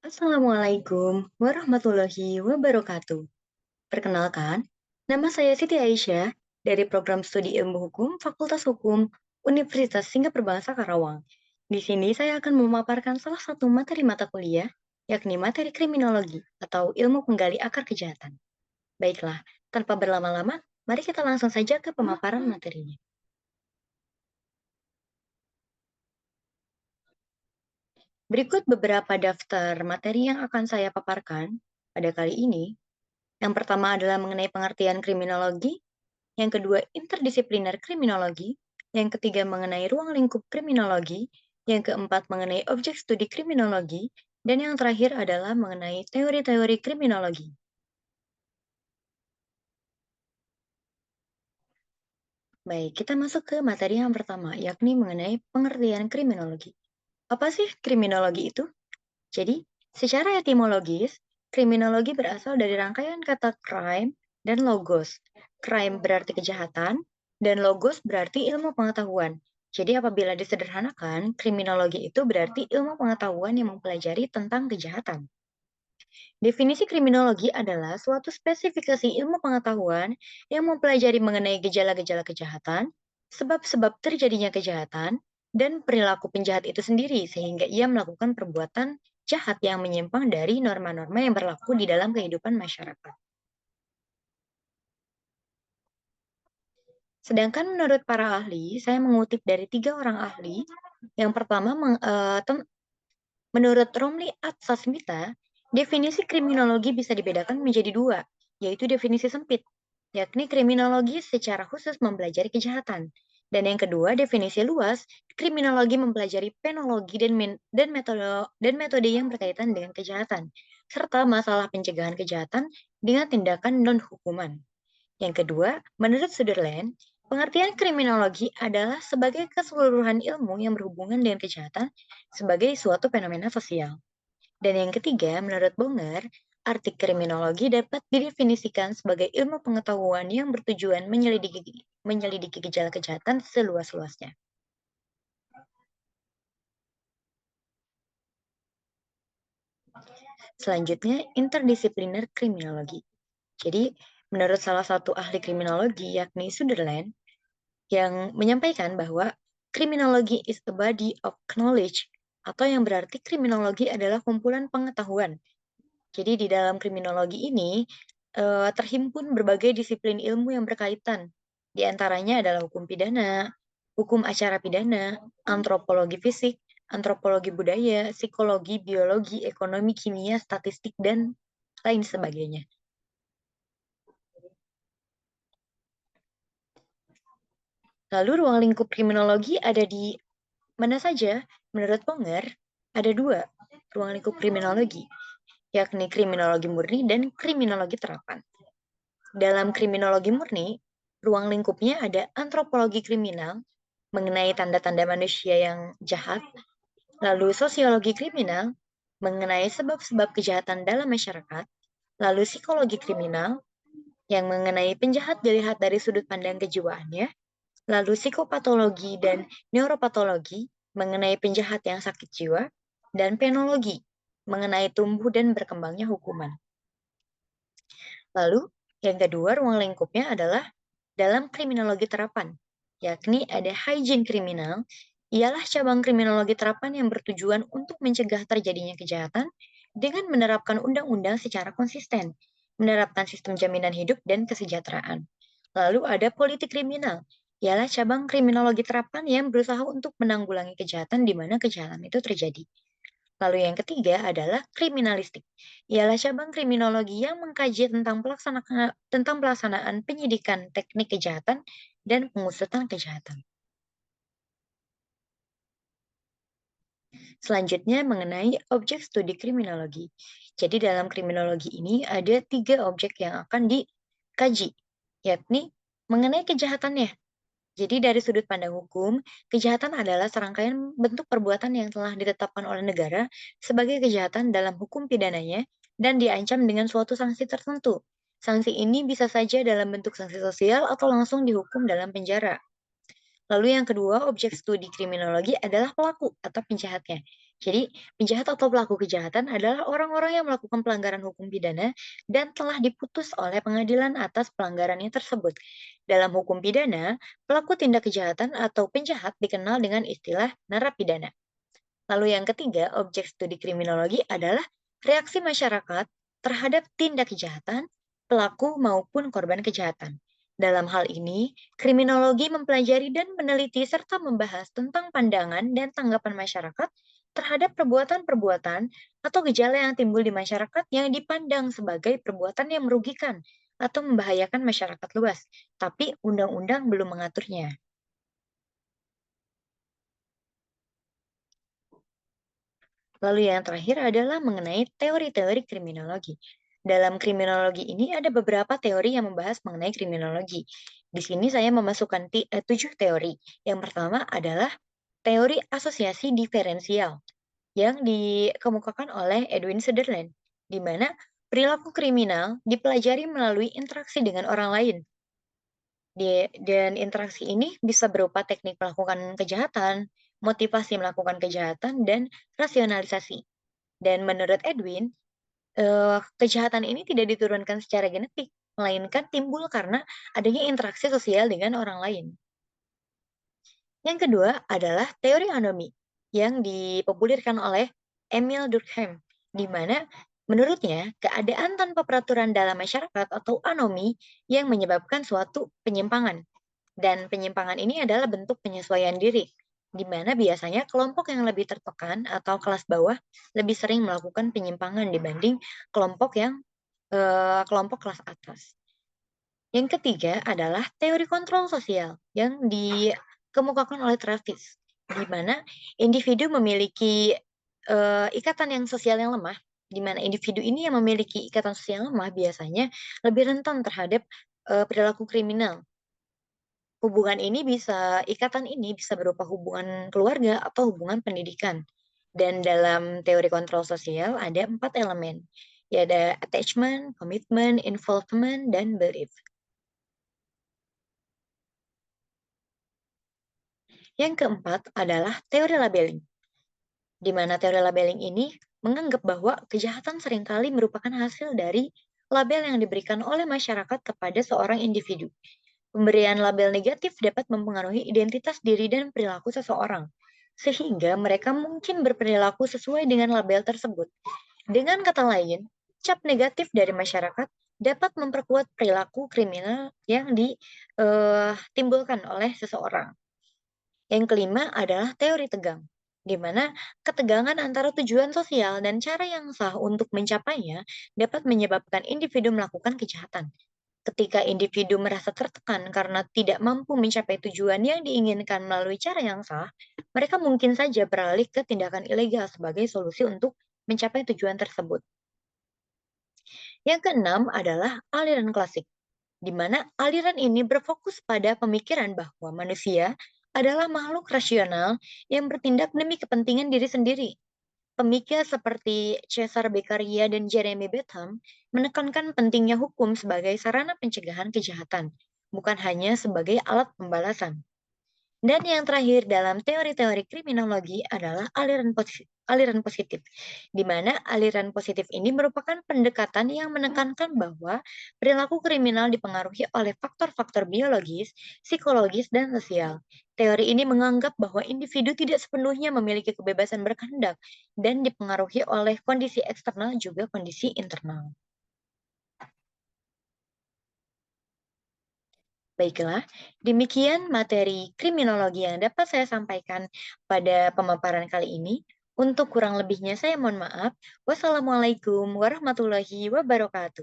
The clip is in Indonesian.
Assalamualaikum warahmatullahi wabarakatuh. Perkenalkan, nama saya Siti Aisyah dari program studi Ilmu Hukum Fakultas Hukum Universitas Singapura Bangsa Karawang. Di sini saya akan memaparkan salah satu materi mata kuliah, yakni materi kriminologi atau ilmu penggali akar kejahatan. Baiklah, tanpa berlama-lama, mari kita langsung saja ke pemaparan materinya. Berikut beberapa daftar materi yang akan saya paparkan pada kali ini. Yang pertama adalah mengenai pengertian kriminologi, yang kedua interdisipliner kriminologi, yang ketiga mengenai ruang lingkup kriminologi, yang keempat mengenai objek studi kriminologi, dan yang terakhir adalah mengenai teori-teori kriminologi. Baik, kita masuk ke materi yang pertama, yakni mengenai pengertian kriminologi. Apa sih kriminologi itu? Jadi, secara etimologis, kriminologi berasal dari rangkaian kata crime dan logos. Crime berarti kejahatan, dan logos berarti ilmu pengetahuan. Jadi apabila disederhanakan, kriminologi itu berarti ilmu pengetahuan yang mempelajari tentang kejahatan. Definisi kriminologi adalah suatu spesifikasi ilmu pengetahuan yang mempelajari mengenai gejala-gejala kejahatan, sebab-sebab terjadinya kejahatan, dan perilaku penjahat itu sendiri sehingga ia melakukan perbuatan jahat yang menyimpang dari norma-norma yang berlaku di dalam kehidupan masyarakat. Sedangkan menurut para ahli, saya mengutip dari 3 orang ahli. Yang pertama, menurut Romli Atsasmita, definisi kriminologi bisa dibedakan menjadi dua, yaitu definisi sempit, yakni kriminologi secara khusus mempelajari kejahatan. Dan yang kedua, definisi luas, kriminologi mempelajari penologi dan metode yang berkaitan dengan kejahatan, serta masalah pencegahan kejahatan dengan tindakan non-hukuman. Yang kedua, menurut Sutherland, pengertian kriminologi adalah sebagai keseluruhan ilmu yang berhubungan dengan kejahatan sebagai suatu fenomena sosial. Dan yang ketiga, menurut Bonger, arti kriminologi dapat didefinisikan sebagai ilmu pengetahuan yang bertujuan menyelidiki gejala kejahatan seluas-luasnya. Selanjutnya, interdisipliner kriminologi. Jadi, menurut salah satu ahli kriminologi yakni Sutherland, yang menyampaikan bahwa kriminologi is a body of knowledge, atau yang berarti kriminologi adalah kumpulan pengetahuan. Jadi di dalam kriminologi ini terhimpun berbagai disiplin ilmu yang berkaitan. Di antaranya adalah hukum pidana, hukum acara pidana, antropologi fisik, antropologi budaya, psikologi, biologi, ekonomi, kimia, statistik, dan lain sebagainya. Lalu ruang lingkup kriminologi ada di mana saja? Menurut Ponger, ada 2 ruang lingkup kriminologi, yakni kriminologi murni dan kriminologi terapan. Dalam kriminologi murni, ruang lingkupnya ada antropologi kriminal, mengenai tanda-tanda manusia yang jahat, lalu sosiologi kriminal, mengenai sebab-sebab kejahatan dalam masyarakat, lalu psikologi kriminal, yang mengenai penjahat dilihat dari sudut pandang kejiwaannya, lalu psikopatologi dan neuropatologi, mengenai penjahat yang sakit jiwa, dan penologi, mengenai tumbuh dan berkembangnya hukuman. Lalu, yang kedua ruang lingkupnya adalah dalam kriminologi terapan, yakni ada hygiene kriminal, ialah cabang kriminologi terapan yang bertujuan untuk mencegah terjadinya kejahatan dengan menerapkan undang-undang secara konsisten, menerapkan sistem jaminan hidup dan kesejahteraan. Lalu ada politik kriminal, ialah cabang kriminologi terapan yang berusaha untuk menanggulangi kejahatan di mana kejahatan itu terjadi. Lalu yang ketiga adalah kriminalistik. Ialah cabang kriminologi yang mengkaji tentang pelaksanaan penyidikan teknik kejahatan dan pengusutan kejahatan. Selanjutnya mengenai objek studi kriminologi. Jadi dalam kriminologi ini ada 3 objek yang akan dikaji, yakni mengenai kejahatannya. Jadi dari sudut pandang hukum, kejahatan adalah serangkaian bentuk perbuatan yang telah ditetapkan oleh negara sebagai kejahatan dalam hukum pidananya dan diancam dengan suatu sanksi tertentu. Sanksi ini bisa saja dalam bentuk sanksi sosial atau langsung dihukum dalam penjara. Lalu yang kedua, objek studi kriminologi adalah pelaku atau penjahatnya. Jadi, penjahat atau pelaku kejahatan adalah orang-orang yang melakukan pelanggaran hukum pidana dan telah diputus oleh pengadilan atas pelanggarannya tersebut. Dalam hukum pidana, pelaku tindak kejahatan atau penjahat dikenal dengan istilah narapidana. Lalu yang ketiga, objek studi kriminologi adalah reaksi masyarakat terhadap tindak kejahatan, pelaku maupun korban kejahatan. Dalam hal ini, kriminologi mempelajari dan meneliti serta membahas tentang pandangan dan tanggapan masyarakat terhadap perbuatan-perbuatan atau gejala yang timbul di masyarakat yang dipandang sebagai perbuatan yang merugikan atau membahayakan masyarakat luas, tapi undang-undang belum mengaturnya. Lalu yang terakhir adalah mengenai teori-teori kriminologi. Dalam kriminologi ini ada beberapa teori yang membahas mengenai kriminologi. Di sini saya memasukkan 7 teori. Yang pertama adalah teori asosiasi diferensial yang dikemukakan oleh Edwin Sutherland, di mana perilaku kriminal dipelajari melalui interaksi dengan orang lain. Dan interaksi ini bisa berupa teknik melakukan kejahatan, motivasi melakukan kejahatan, dan rasionalisasi. Dan menurut Edwin, kejahatan ini tidak diturunkan secara genetik, melainkan timbul karena adanya interaksi sosial dengan orang lain. Yang kedua adalah teori anomi yang dipopulerkan oleh Emil Durkheim, di mana menurutnya keadaan tanpa peraturan dalam masyarakat atau anomi yang menyebabkan suatu penyimpangan. Dan penyimpangan ini adalah bentuk penyesuaian diri, di mana biasanya kelompok yang lebih tertekan atau kelas bawah lebih sering melakukan penyimpangan dibanding kelompok kelas atas. Yang ketiga adalah teori kontrol sosial yang dikemukakan oleh Travis, di mana individu memiliki ikatan yang sosial yang lemah, di mana individu ini yang memiliki ikatan sosial yang lemah biasanya lebih rentan terhadap perilaku kriminal. Ikatan ini bisa berupa hubungan keluarga atau hubungan pendidikan. Dan dalam teori kontrol sosial ada 4 elemen, yaitu attachment, commitment, involvement, dan belief. Yang keempat adalah teori labeling, di mana teori labeling ini menganggap bahwa kejahatan seringkali merupakan hasil dari label yang diberikan oleh masyarakat kepada seorang individu. Pemberian label negatif dapat mempengaruhi identitas diri dan perilaku seseorang, sehingga mereka mungkin berperilaku sesuai dengan label tersebut. Dengan kata lain, cap negatif dari masyarakat dapat memperkuat perilaku kriminal yang ditimbulkan oleh seseorang. Yang kelima adalah teori tegang, di mana ketegangan antara tujuan sosial dan cara yang sah untuk mencapainya dapat menyebabkan individu melakukan kejahatan. Ketika individu merasa tertekan karena tidak mampu mencapai tujuan yang diinginkan melalui cara yang sah, mereka mungkin saja beralih ke tindakan ilegal sebagai solusi untuk mencapai tujuan tersebut. Yang keenam adalah aliran klasik, di mana aliran ini berfokus pada pemikiran bahwa manusia adalah makhluk rasional yang bertindak demi kepentingan diri sendiri. Pemikir seperti Cesar Beccaria dan Jeremy Bentham menekankan pentingnya hukum sebagai sarana pencegahan kejahatan, bukan hanya sebagai alat pembalasan. Dan yang terakhir dalam teori-teori kriminologi adalah aliran positif, di mana aliran positif ini merupakan pendekatan yang menekankan bahwa perilaku kriminal dipengaruhi oleh faktor-faktor biologis, psikologis, dan sosial. Teori ini menganggap bahwa individu tidak sepenuhnya memiliki kebebasan berkehendak dan dipengaruhi oleh kondisi eksternal juga kondisi internal. Baiklah, demikian materi kriminologi yang dapat saya sampaikan pada pemaparan kali ini. Untuk kurang lebihnya saya mohon maaf. Wassalamualaikum warahmatullahi wabarakatuh.